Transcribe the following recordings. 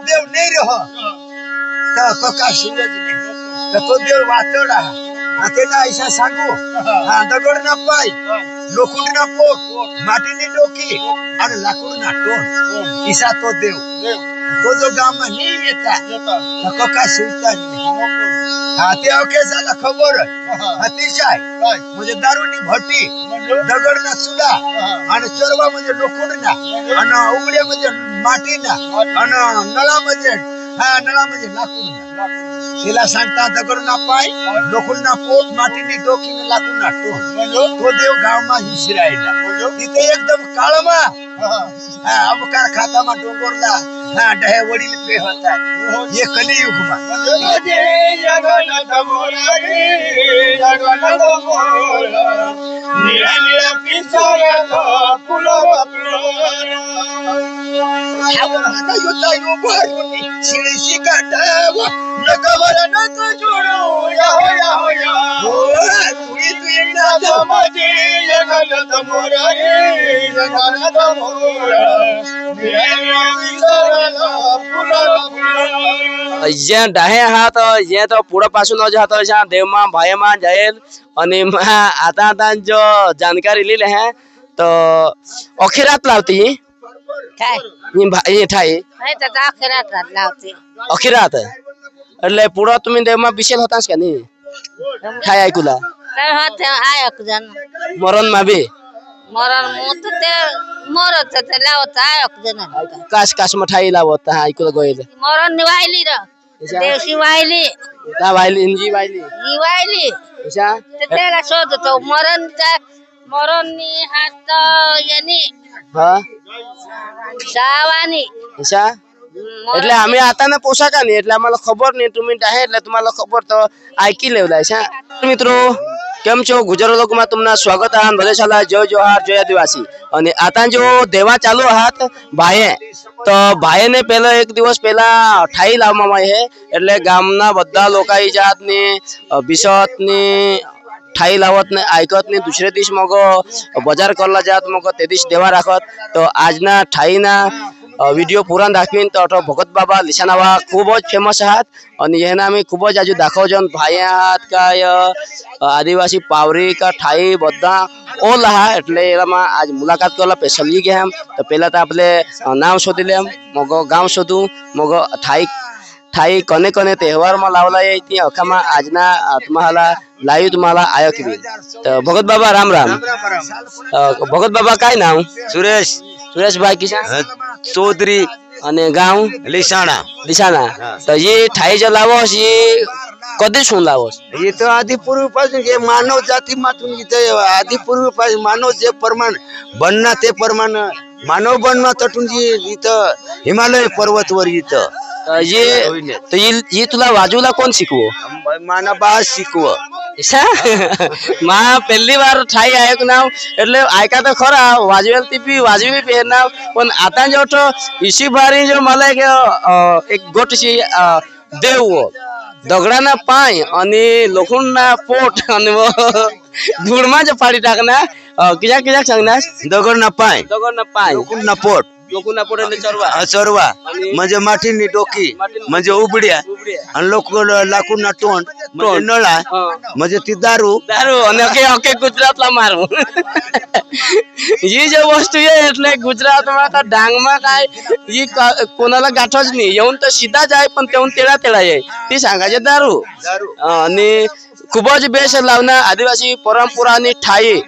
देव नाही रह तर का सूरज नाही तर तो देव वातडा त्याला ऐसा सांगू दगड ना पाय लोखंड ना पोट मातीने डोकी आणि लाकूड ना टोन इसा तो देव तो जो गाव नाही येता का सुलता ते अवके झाला खबर अतिशय म्हणजे दारूनी भट्टी दगड ना चुला आणि चरवा म्हणजे लोखंड ना आणि उघड्या म्हणजे माती ना आणि नळा म्हणजे लाकूड ना तिला सांगता दगड ना पाय लोखंड ना पोट मातीने डोकीने लाकूड ना टोन तो देव गावमा हिशिरायला तिथे एकदम काळमा अवकार खातामा डोंगरला डहे वडील पे होतात हे कलियुगमा ज्या डाहे आहात जे तो पुढे पासून जात देवमा भाईमा जाईल आणि आता जो जानकारी लिहिले है तो अखिरात लावती ठाई अखिरात એટલે पुढे तुम्ही देवमा बिशेल होतास का नाही ठाई ऐकूला मरण मा बी काश काश मठाई लावत ऐकूला गोयल मरण निवायली र देवशी वायली ता वायली इंजी वायली ही वायली अच्छा त्याला शोधतो मरण नि हात यानी हा सावानी अच्छा એટલે અમે आता ना पोशाका नाही એટલે आम्हाला खबर नाही तुम्ही आहे એટલે तुम्हाला खबर તો ऐकी लेवलाय છે મિત્રો કેમ છો गुजर लोकમાં तुमना स्वागत आहे ભદેશાલા जय जोहार जय आदिवासी અને आता जो देवा चालू आहात ભાઈએ તો ભાઈને પહેલા એક દિવસ પહેલા ઠાઈ લાવવામાં છે એટલે ગામના બધા લોકાઈ જાતની बिशतनी ठाई लावत नाही ऐकत नाही दुसरे दिवस मग बाजार करला जात मग ते दिवस देवा राखत तो आज ना ठाई ना व्हिडिओ पुरा दाखवीन तो भगत बाबा लिसानावा खूपच फेमस आहात आणि ह्यांना आम्ही खूपच आजू दाखवजन भाई आहात काय आदिवासी पावरी का ठाई बद्दा ओल आहात એટલે એમાં આજ મુલાકાત કરલા સ્પેશિયલી ગયા તો પહેલા તો આપણે નામ શોધી લેમ મગ ગામ શોધું મગ ठाई कने कने तहेवार में लावला ती अखामा आजना तुम्हाला लाईव तुम्हाला आयो की तो भगत बाबा राम राम भगत बाबा काय नाव सुरेश भाई किसा चौधरी અને ગામ लिसाना तो ये ठाई जो लावोस ये कधी सुन लावोस ये तो आदि पूर्व पासून हे मानव जाती मातून इथे आदि पूर्व पासून मानव जे प्रमाण बनना ते प्रमाण मानव बनना तटून जी इथं हिमालय पर्वतवर इथं ये तुला वाजूला कोण शिकवो माना बा शिकव मा पहिली बार ठाई ऐक नाव એટલે ऐका तर खरा वाजवेल ती बी वाजवी बी नाव पण आता जो तो इसी बारी जो मला एक गोटशी देव दगडाना पाय आणि लोखंडना पोट आणि धुळमाच्या पाडी टाकना किजा सांगणार दगडना पाय लोखंडना पोट लोखंडना पोट એટલે चरवा म्हणजे माठीनी डोकी म्हणजे उबड्या आणि लाकूडना तोंड म्हणजे नळा म्हणजे ती दारू અને ઓકે ગુજરાતલા મારું ही जे वस्तू आहे એટલે ગુજરાતમાં का ડાંગમાં काय ही कोणाला गाठच नाही येऊन तर सीधा जाय पण तेवून तेळा आहे ती सांगायचे दारू आणि खूपच बेस लावणं आदिवासी परंपरा आणि ठाई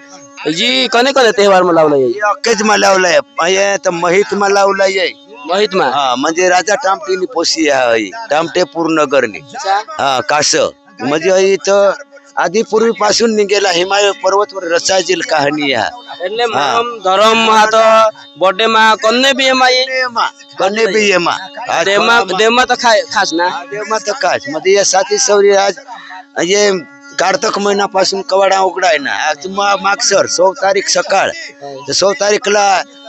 जी कने तहेवार में लावला अक्केच में लावलाय तर महित में लावलाय महित में हा म्हणजे राजा टामटेनी पोसी आहे टामटेपूर नगरनी हा कास म्हणजे इथं आधी पूर्वी पासून निघेला हिमालय पर्वतवर रचायची कहाणी आहे એટલે મરમ ધરમ માં તો બર્થડે માં કન્ને બી एमा દેવમાં તો ખાસ ના देवमा तर काच म्हणजे या साथी सौरी आज ये कार्तक महिन्यापासून कवाडा उघडाय ना आज मागसर 16 तारीख सकाळ तर 16 तारीखला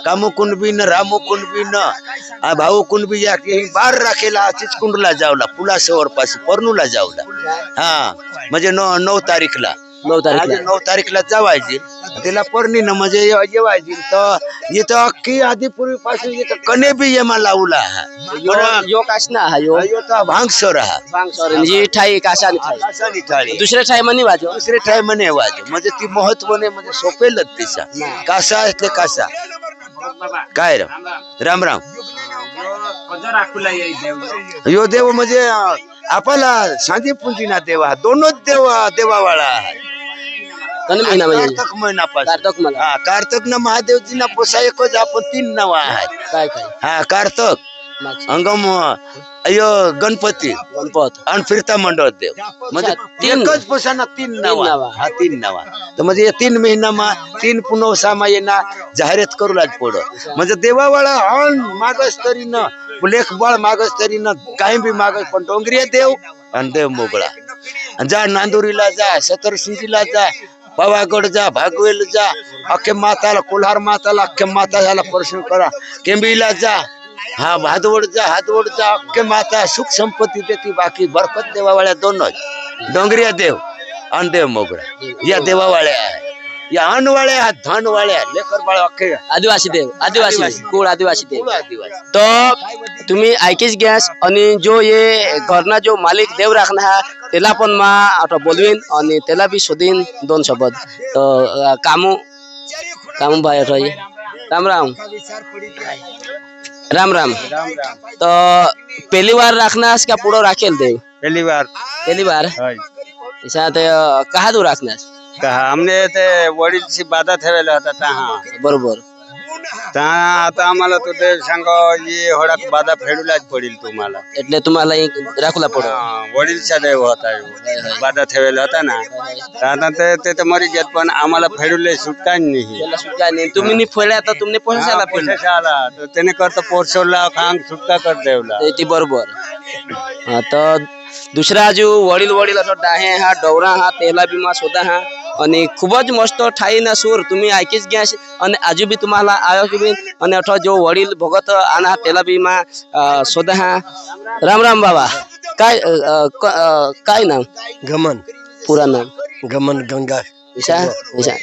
कामू कुंडबीन रामू कुंडबीन भाऊ कुंडबी या बार राखेला चिचकुंडला जावला पुलासवर पाशी परनूला जावला हा म्हणजे 9 तारीखला 9 तारीखला 9 तारीखला जावायची तिला पर्णीनं म्हणजे जेवायची तर इथं अख्खी आधी पूर्वीपासून इथं कणे बी येमा लावला यो काशना हा यो भांगसर हा बांग सॉरी जी ठाई काशानी ठाई कासानी थाळी दुसऱ्या ठाई मनी वाजो दुसरे ठाय म्हणे वाज म्हणजे ती महत्व नाही म्हणजे सोपेलच तिचा कासा असले कासा काय राम राम यो देव म्हणजे आपला सांदी पुंजीना देवा दोनच देवावाळा आहे कन महिना म्हणजे कार्तक महिनापासून कार्तक मला हा कार्तक न महादेवजीना पोसा एकच आपण 3 नाव आहेत काय काय हा कार्तक मागचं. अंगम अयो गणपती गणपत आणि फिरता मंडळ देव म्हणजे तीन. एकच पोसाना 3 नावा नावा. हा 3 नावा तर म्हणजे 3 महिनामा 3 पुनवसामा येना जाहिरात करू लाग पुढं म्हणजे देवावाळा हन मागस तरी न लेख बाळ मागस तरी न काही बी मागस पण डोंगरी देव आणि देव मोगळा जा नांदुरीला जा सतरसिंगीला जा पवागड जा भागवेल जा अख्खे माताला कोल्हार माताला अख्खे माता झाला प्रश्न करा केंबीला जा हा हातवड जा अख्खे माता सुख संपत्ती देती बाकी बरकत देवावाळ्या दोनच डोंगरिया देव आणि देव मोगळा या देवावाळ्या आहे या अनवाळ्या हा धनवाळ्या लेकर बाळ अख्खे आदिवासी देव आदिवासी कुळ आदिवासी देव आदिवासी तो तुम्ही ऐकीच गॅस आणि जो ये घरना जो मालिक देव राखना हा त्याला पण मा आता बोलवीन आणि त्याला बी शोधीन 2 शब्द तो कामू भाई आता ये राम राम राम राम तो पहली बार रखना क्या पुढं राखेल देव पहली बार ऐसा ते कहा दूर रखना हमने ते वडीलची बाधा ठेवलेला होता तहा बरोबर आता आम्हाला तो ते सांग ये होडात बाधा फेडूलाच पडेल तुम्हाला એટલે तुम्हाला एक राखला पडो वडीलचा देव होता ह्यो. बाधा ठेवलेला होता ना तर आता ते तर मरी गेत पण आम्हाला फेडूले सुटका नाही त्याला सुद्धा नाही तुम्ही नि फोडल्या तर तुमने पोहोचायला पैसे आला तर त्याने करता पोरसोडला खांग सुटका कर देवला ती बरोबर हा तर दुसरा जो वडील असो डाहे हा डवरा हा तेला बी मा शोधा हा आणि खूपच मस्त ठाई ना सूर तुम्ही ऐकीच घ्या आणि आजू बी तुम्हाला आयो की बी आणि अठो जो वडील भगत आना तेला बी मा शोधा हा राम राम बाबा काय नाम गमन पूरा नाम गमन गंगा ईशा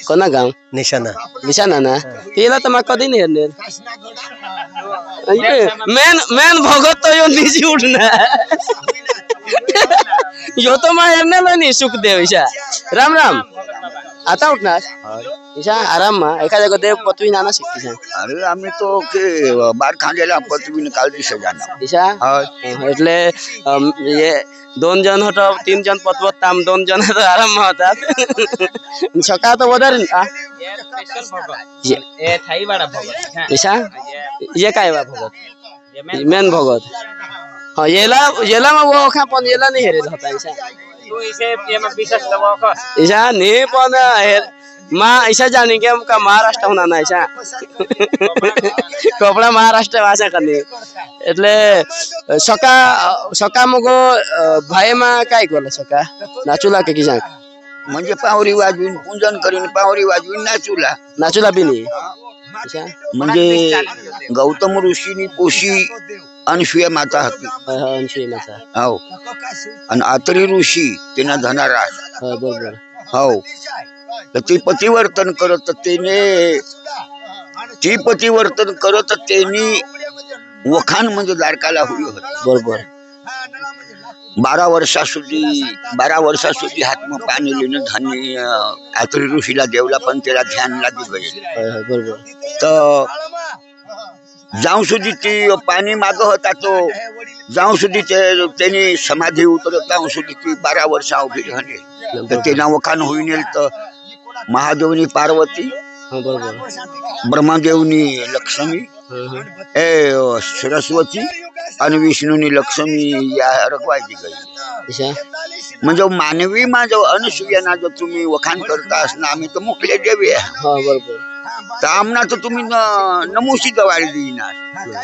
कोणा गाव निशाना ना तेला तर मग कधी नाही हेरणार मेन भगत तो यो निजी उठना यो तो मा हेरणार नाही सुखदेव ईशा राम राम आता उठणार ईशा आराम मा एका जागा देव पतवी नाना शिकती अरे आम्ही तो के बार खांदेला पृथ्वी काल दिसे जाना ईशा એટલે ये 2 जण होतो 3 जण पतवत ताम 2 जण तर आराम मा होतात सकाळ तो वदार ए थाई वाडा भगत ईशा ये काय बा भगत मेन भगत हाँ येला मा वो खा पण येला नाही हेरेल होता ईशा तू इसे एमा विशेष दवा का ईशा नहीं पण माँ ऐसा जाने के हमका महाराष्ट्र होना ना ऐसा कपड़ा महाराष्ट्र भाषा करनी એટલે सका मगो भाई मा काय कोला सका नाचुला के किसा म्हणजे पावरी वाजवीन पूजन करीन पावरी वाजवीन नाचुला बी नाही ऐसा म्हणजे गौतम ऋषीनी पोशी अनसुया माता होती अंशी मासा हो आणि आतरी ऋषी त्यांना धनारा बरोबर हो तर ती पतिवर्तन करत त्यांनी वखान म्हणजे लाडकाला हुई होत बरोबर 12 वर्षासुद्धी हातमा पाणी लिहिणं धान्य आतरी ऋषीला देवला पण त्याला ध्यान लागी गये बरोबर तर जाऊ सुधी ती पाणी माग होता तो जाऊ सुधी त्यांनी समाधी उतरत जाऊ सुधी ती 12 वर्षा उभी राहिली तर ते वखान होईन तर महादेवनी पार्वती ब्रह्मदेवनी लक्ष्मी सरस्वती आणि विष्णूनी लक्ष्मी या रखवायची गई म्हणजे मानवी माझं अनसुयाना जो तुम्ही वखान करता असना आम्ही तर मोकळे देवी तर आमना तर तुम्ही नमोशी गवाळी देणार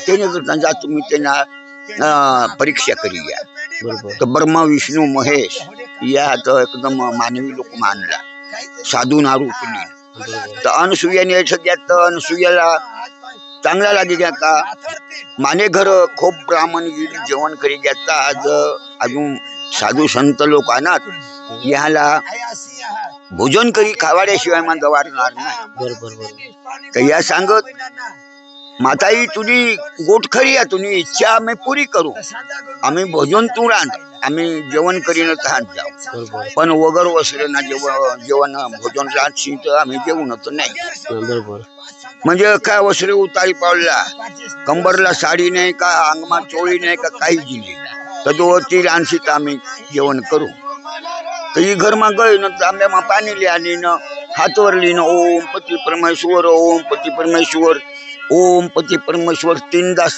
त्याने करता जा तुम्ही त्यांना परीक्षा करी घ्या तर ब्रह्मा विष्णू महेश या तर एकदम मानवी लोक मानला साधू नारूपली तर अनसुयाने सगळ्यात अनसुयाला चांगला लागे घ्या का माने घर खूप ब्राह्मण गेली जेवण करी घ्याता आज अजून साधू संत लोक आणत याला भोजन करी खावाड्याशिवाय मला जवारणार नाही. बरोबर बरोबर. तर या सांगत माताई तुझी गोटखरी आहे, तुझी इच्छा आम्ही पुरी करू. आम्ही भोजन तू रांध, आम्ही जेवण करीन तहान जाऊ, बरोबर पण वगर वसरे ना जेवण भोजन राहशी तर आम्ही जेवणच नाही. बरोबर. म्हणजे काय वसरे उतारी पावला, कंबरला साडी नाही का, अंगमा चोळी नाही का, काहीच नाही. तर जो ती रानशी तर आम्ही जेवण करू. तर ही घरमा गई न तांब्यामा पाणी लिहाली न हातवर लिहिणं ओम पती परमेश्वर, ओम पती परमेश्वर, ओम पती परमेश्वर 3 दास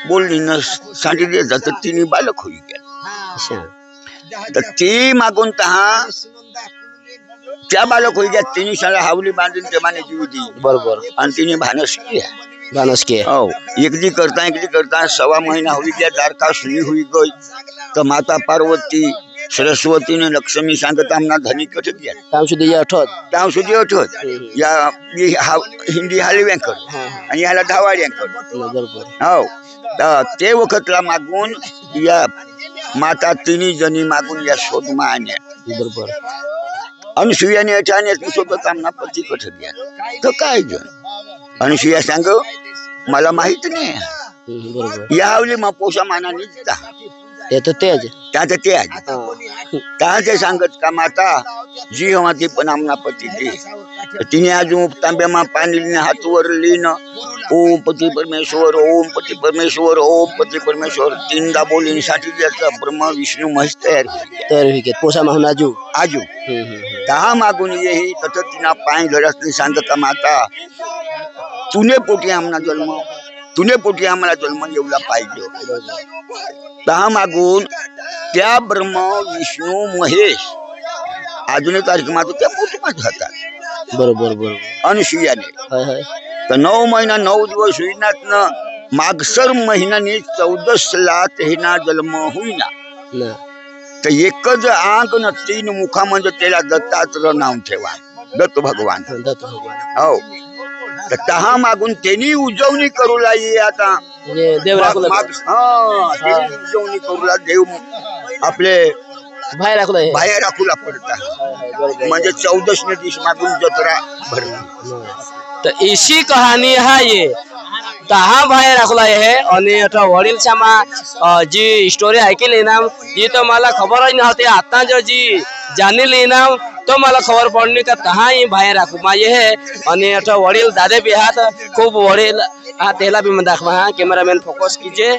बोलली न साठी देत तर तिने बालक होई गेला. अच्छा. तर ती मागून तहा त्या बालक होई गेल्या. तिने शाळा हावली बांधून ते माने जीव दी. बरोबर. आणि तिने भानस केल्या. भानस के हो एकदी करता 1.25 महिना होई गया. द्वारका सुनी हुई गई. तर माता पार्वती सरस्वतीने लक्ष्मी सांगत आमना धनी कट गया काम सुद्धा आठवत त्या सुधी आठवत या हिंदी हालव्यांकर आणि ह्याला धावाड्यांकर. बरोबर. हो तर ते वखतला मागून या माता तिन्ही जणी मागून या शोधमा आणल्या. बरोबर. अनुसुयाने अचानक सोबत आमना पती कट गया. तर काय जण अनुसुया सांग मला माहित नाही. बरोबर. या हावली मा पोषा मानाने दिता येतं तेच. त्याचं ते आहे. ते सांगत का माता जी हवा ती पण आमना पती दे. तिने अजून तांब्यामा पाणी लिहिणं हातवर लिहिणं ओम पती परमेश्वर, ओम पती परमेश्वर, ओम पती परमेश्वर 3दा बोलीसाठी त्याचा ब्रह्मा विष्णू महेश तयार तर पोसा माहून आजू आजू दहा मागून येही तसं तिना पाय घरात सांगत का माता तुने पोटी आमना जन्म, तुने पोटी आम्हाला जन्म येऊला पाहिजे. दहा मागून त्या ब्रह्म विष्णू महेश अजून तारीख माझं त्या पोटी माझं होता. बरोबर बरोबर. अनुसुयाने होय. तर 9 महिना 9 दिवस होईनात न मागसर महिन्याने 14ला तेना जन्म होईना. तर एकच आंक न 3 मुखा म्हणजे त्याला दत्तात्रय नाव ठेवा. दत्त भगवान. हो तर तहा मागून त्यांनी उजवणी करू लागली. आता देव राखलं उजवणी करू लागला. देव आपले बाहेर राखलं बाहेर राखूला पडता. म्हणजे 14ने दिवस मागून जत्रा भरली. तर इसी कहानी हा ये दहा बाहेर राखला आहे. आणि आता वडील सामा जी स्टोरी ऐकली ना जी तर मला खबरच नव्हती. आता जो जी जाणली ना तो मला खबर पडली का तहा ही बाहेर राखू माझे हे. आणि आता वडील दादे बी हात खूप वडील हा त्याला बी मग दाखवा. हा कॅमेरामॅन फोकस कीजिए.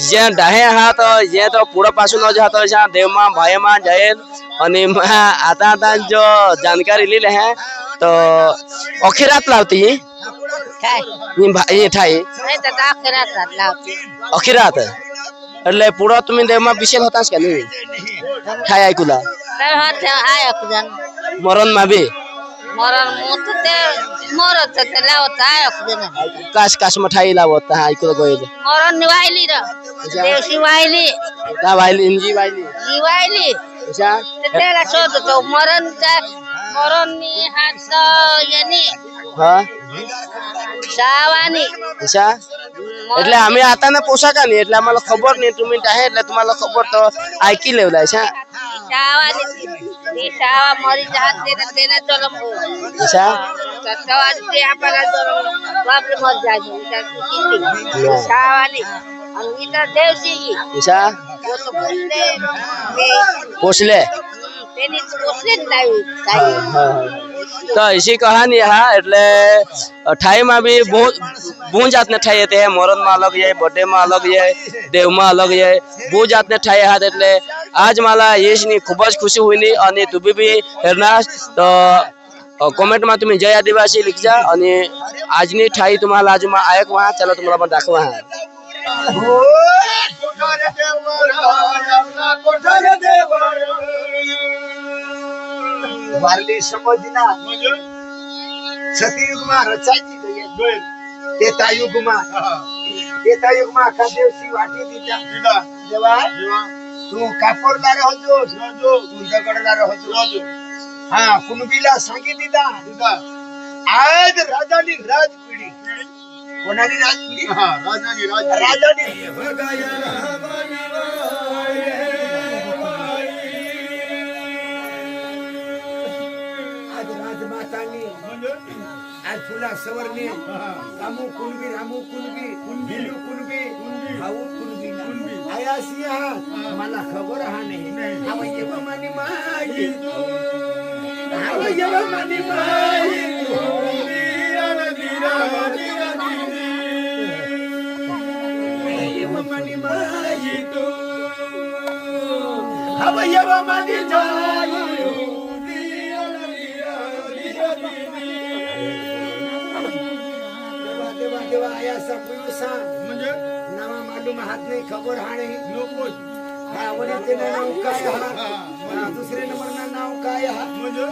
जे डाहे हात जे तो पुढे पासून जातो देवमा भाईमा जाईल. आणि आता जो जानकारी लिहिले आहे तर अखिरात लावती ठाई अखिरात એટલે પૂરો તમે દેવમાં વિશેલ હોતાસ કે નહીં ઠાઈ આઈકુલા મરણ માં બી કાશ કાશ માં ઠાઈ લાવો તા આઈકુલા ગોઈલ મરણ વાયલી ર દેવસી વાયલી તા વાઈલી ઇંજી વાઈલી જીવાયલી અચ્છા તેલા શોધ તો મરણ ની હાથ યની હા સાવાની અચ્છા. એટલે અમે आता ને પોશાકા નહીં એટલે અમારે ખબર નહીં. तुम्ही आहे એટલે तुम्हाला खबर તો આઈકી લેવલાય છે. સાવાની ઈ સાવા મરી જાત તેના જલમ હો અચ્છા સવાજ તે આપણા જલમ બાપ મર જાય છે સાવાની અને ઈ તો દેવસી અચ્છા वो तो पूछले પોસલે तेनी पूछले नहीं તો એસી કહાની હા. એટલે ઠાઈ માં બી બહુ જાતને ઠાઈ હતી. મોરન માં અલગ છે, બર્થડે માં અલગ છે, દેવ માં અલગ છે. બહુ જાતને ઠાઈ હાથ. એટલે આજ मला यशनी खूप खुशी होईनी. आणि तुम्ही बी हेरणार तर कमेंट માં तुम्ही जय आदिवासी लिखजा. आणि आजनी ठाई तुम्हाला आज मा आयक वहा चला तुम्हाला पण दाखवा. वारली समजना सतयुगमा रचायची गई. तेतायुगमा का देवसी वाटी दिता. देवा तू कापडला राहतो, तू दगडला राहतो. हा कुणबीला सांगी दिदा. आज राजानी राजपिढी कोणाली राजपिढी राजानी आज फुला सवरणे कामू कुणबी रामू कुणबी भिलू कुणबी भाऊ कुणबी आया सिंहा मला खबर हा नाही आवा येव मानी माई आवा येव मानी माई येव मानी माई तू आवा येव मानी जाई देवा आया सब सांग म्हणजे नामा मालूम हात नाही खबर हा नाही नको हा वरी ते नाव काय हा दुसरे नंबर ना नाव काय हा म्हणजे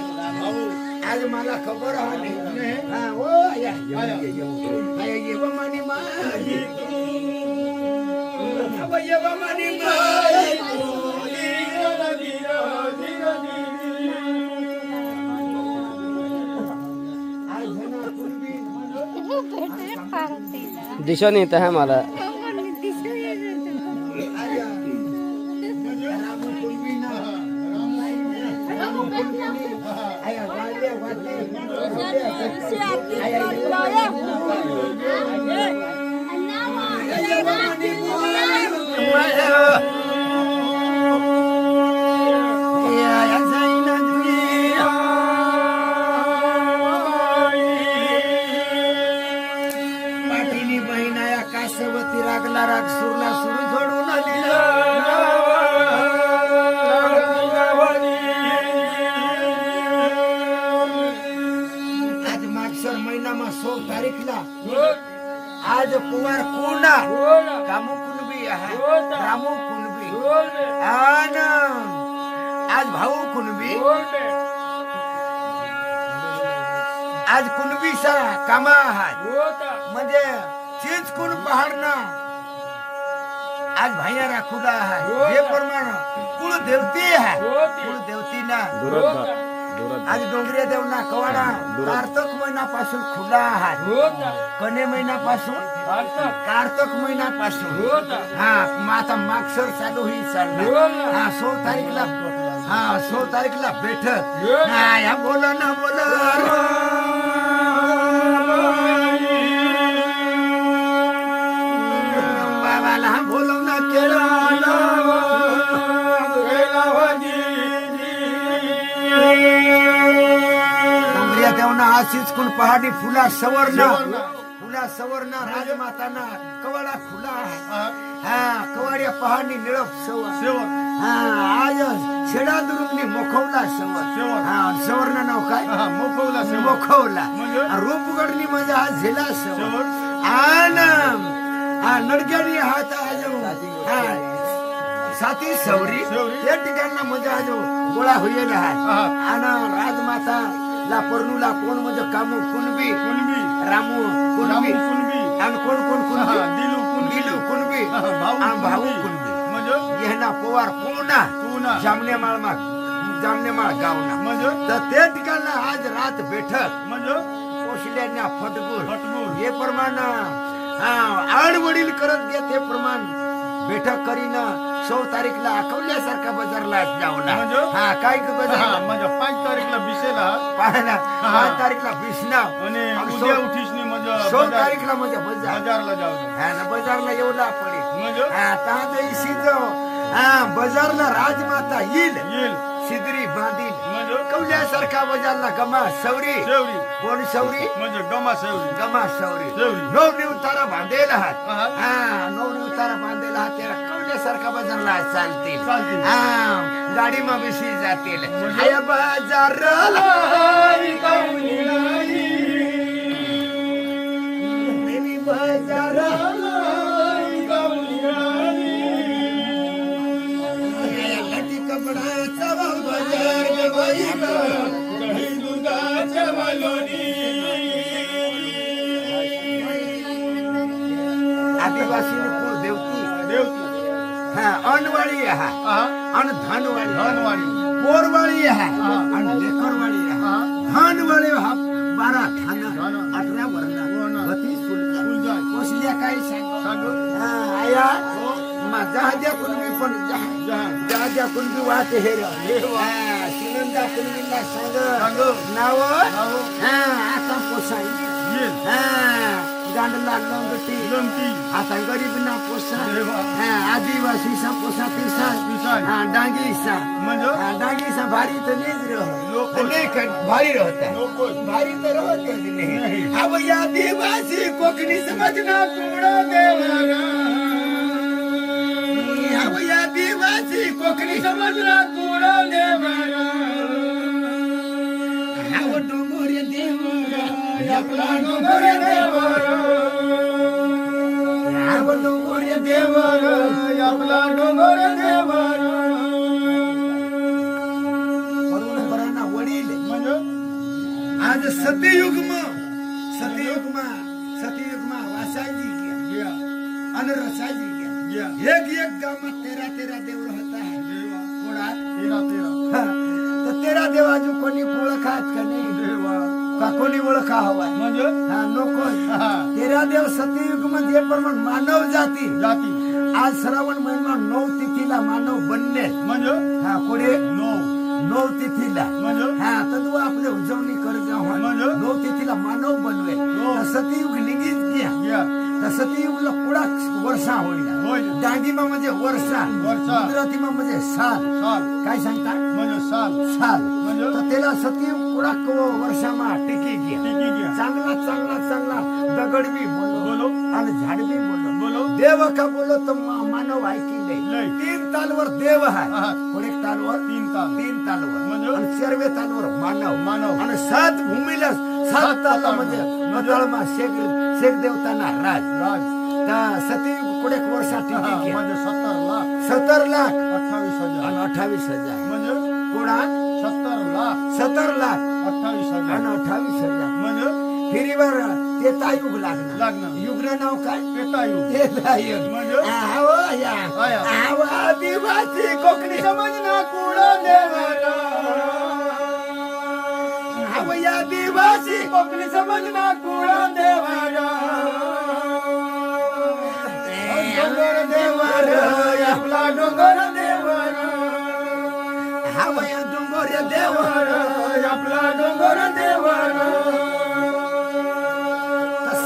आज मला खबर हा नाही हा ओ आया आया येव मानी माई अब येव मानी माई दिसून येत आहे मला कासवती रागला राग सुरला सुरू झोडून आज मागसर महिनामा 16 तारीखला आज कुवार कोंडा कामू कुणबी आहे रामू कुणबी आणि आज भाऊ कुणबी आज कुणबीचा कामा आहे म्हणजे चीज कुण पहाडना आज भाइया राखुला है हे प्रमाण कुळ देवती है कुळ देवती ना आज डोंगरिया देवना कवाडा कार्तक महिन्यापासून खुला आहे कने महिन्यापासून कार्तक महिन्यापासून हा माता मागसर चालू ही चालला हा 16 तारीखला हा 16 तारीखला बैठक हा या बोला ना बोला बोलवना केला डोंगरिया देवना आशीष कुण पहाडी फुला सवरना राजमाताना कवाडा खुला हा कवाडिया पहाडी निळप सवर हा आज छेडा दुरुंगनी मोखवला सवर हा सवरना नाव काय मोखवला रूपगडनी म्हणजे आज झेला सवर आनंद नडग्यानी हात आज साथी सवरी या ठिकाणला म्हणजे आज गोळा होईल आहे आणि राजमाता ला परनूला कोण म्हणजे कामू कुणबी रामू कुणबी आणि कोण दिलू कुणबी भाऊ कुणबी म्हणजे ह्यांना पोवार पुणा जामनेमाळ गावना म्हणजे तर ते ठिकाणला आज रात बैठक म्हणजे कोशल्यांना फटगुर हे प्रमाण आड वडील करत घेत हे प्रमाण बैठक करीन 16 तारीखला अकवल्यासारखा बाजारला जाऊला हा काय बाजार म्हणजे 5 तारीखला बिसेला 5 तारीखला बिसना आणि उद्या उठीसनी म्हणजे 16 तारीखला म्हणजे बाजारला जाऊ हा ना बाजारला येऊला पडे म्हणजे हा ताते सीधो हा बाजारला राजमाता येईल सिदरी बांधील म्हणजे कवल्यासारखा बाजारला गमा सवरी कोण सवरी म्हणजे गमा सवरी नवरी उतारा बांधेला हात हा नवरी उतारा बांधेला हात त्याला कवल्यासारखा बाजारला चालतील हा गाडी मा बेसी जातील आया बाजारला देवी बाजारला कपडाचा बाजार गवाई दही दुधाच्या वालोनी आदिवासी कुळ देवती हा अनवाळी आहे अन धनवाळी पोरवाळी आहे आणि लेकरवाळी आहे धनवाळी हा 12 थान 18 वर्ण गती सुलजा कोसल्या काय सांग आया जहाजा कुणबी पण जहाजा कुणबी वाहते हे शिनंदा कुणबीला सांग नाव आता पोसाई येस. गांडला लंगटी लंगटी. आता गरीब ना पोसा देवा. आदिवासी सा पोसा पिसाळ. डांगी सा म्हणजे डांगी सा भारी तर नाही लोक. भारी रहता है लोक. भारी तर रहते नहीं. नहीं अब या आदिवासी कोकणी समजना कोणा देवारा अब या आदिवासी कोकणी समजना कोणा देवारा अब डोंगर देवारा आपला डोंगर देवारा अब डोंगर देवारा आपला डोंगर देवारा परवना वडील म्हणजे आज सतयुगमा वासाजी या. आणि रसाजी या. एक गावात 13 देव रहता है देवा. कोणात 13. तर 13 देवाजू कोणी ओळखात का नाही देवा. का कोणी ओळखा हवाय म्हणजे नको हा. 13 देव सतयुग मध्ये प्रमाण मानव जाती जाती. आज श्रावण महिना 9 तिथीला मानव बनले म्हणजे कोडे नो. 9 तिथीला म्हणजे तू आपले उजवणी कर जाऊ म्हणजे? 9 तिथीला मानव बनवे हो. तर सतयुग निघीत घ्या या. तर सतयुगला पुढा वर्षा होईल होईल. डांगीमा म्हणजे वर्षा गुजरातीमा म्हणजे साल साल. काय सांगता म्हणजे साल. साल म्हणजे? तर त्याला सतयुग पुढा वर्षामा टिकी घ्या टिकी घ्या. चांगला दगड बी बोलो बोलो. आणि झाड बी बोलो बोलो. देव का बोलो तर मानव ऐकी लय. नाही 3 तालवर देव आहे हा. कोणेक तालवर 3 ताल. 3 तालवर म्हणजे? आणि 4व्या तालवर मानव मानव. आणि 7 भूमीला 7 ताला म्हणजे नतळमा शेख देवताना राज राज. त्या सतयुग कोडेक वर्षा हा. टिकी घ्या म्हणजे 70 लाख 70 लाख 28,000. आणि 28,000 म्हणजे कोणात 70 लाख 70 लाख 28,000. आणि 28,000 म्हणजे फेरीवर तेतायुग लागणार लागणार. युगनं नाव काय पेटायुग. तेतायुग म्हणजे? आया. आदिवासी कोकणी समजना कुडा देवारा आदिवासी कोकणी समजना कुडा देवारा डोंगर देवारा आपला डोंगर देवारा हवया डोंगर देवारा आपला डोंगर देवारा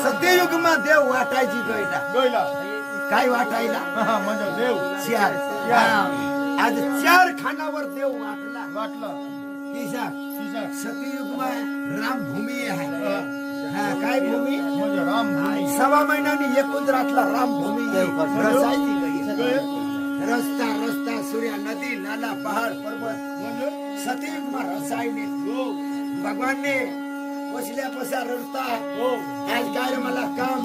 सत्ययुगमा देव वाटायची गयला गयला. काय वाटायला हा. म्हणजे देव. 4 आज 4 खानावर देव वाटला वाटलं. तिसा तिचा. सत्ययुगमा रामभूमी आहे काय भूमी म्हणजे राम. 6 महिन्यांनी एकुंदरातला रामभूमी रसायची गय. रस्ता सूर्य नदी नाला पहाड पर्वत म्हणजे सत्ययुगमा रसायने हो. भगवान ने पोचल्या पसा रस्ता हो. आज काय रे मला काम